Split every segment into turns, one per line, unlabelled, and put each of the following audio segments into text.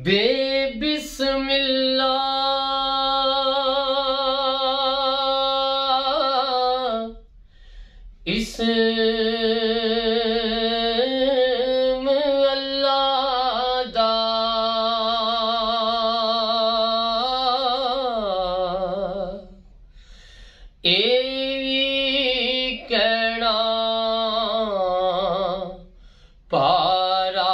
बे बिस्मिल्लाह इसम अल्लाह दा ए कहना पारा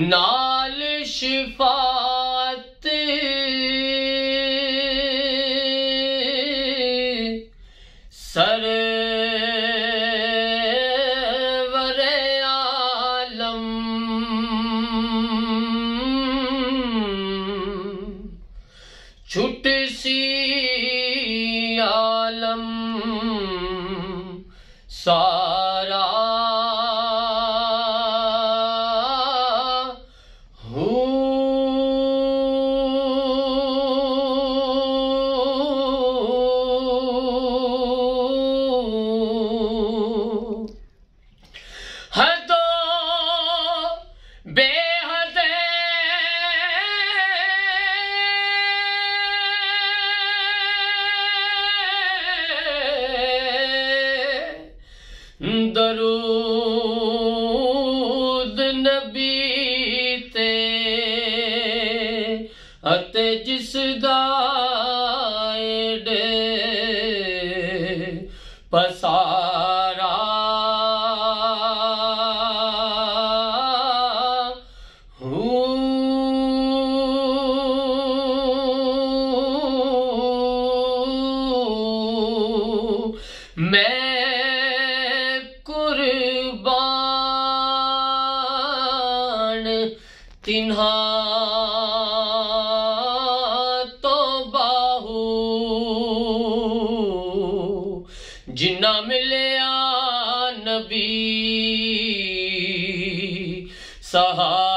नाल शिफात सरवर आलम छुट सी आलम सारा बेहद दरूद नबी ते अते जिस दा एडे पसारा मैं कुर्बान तिन्हा तो बाहू जिन्ना मिलिया नबी सहा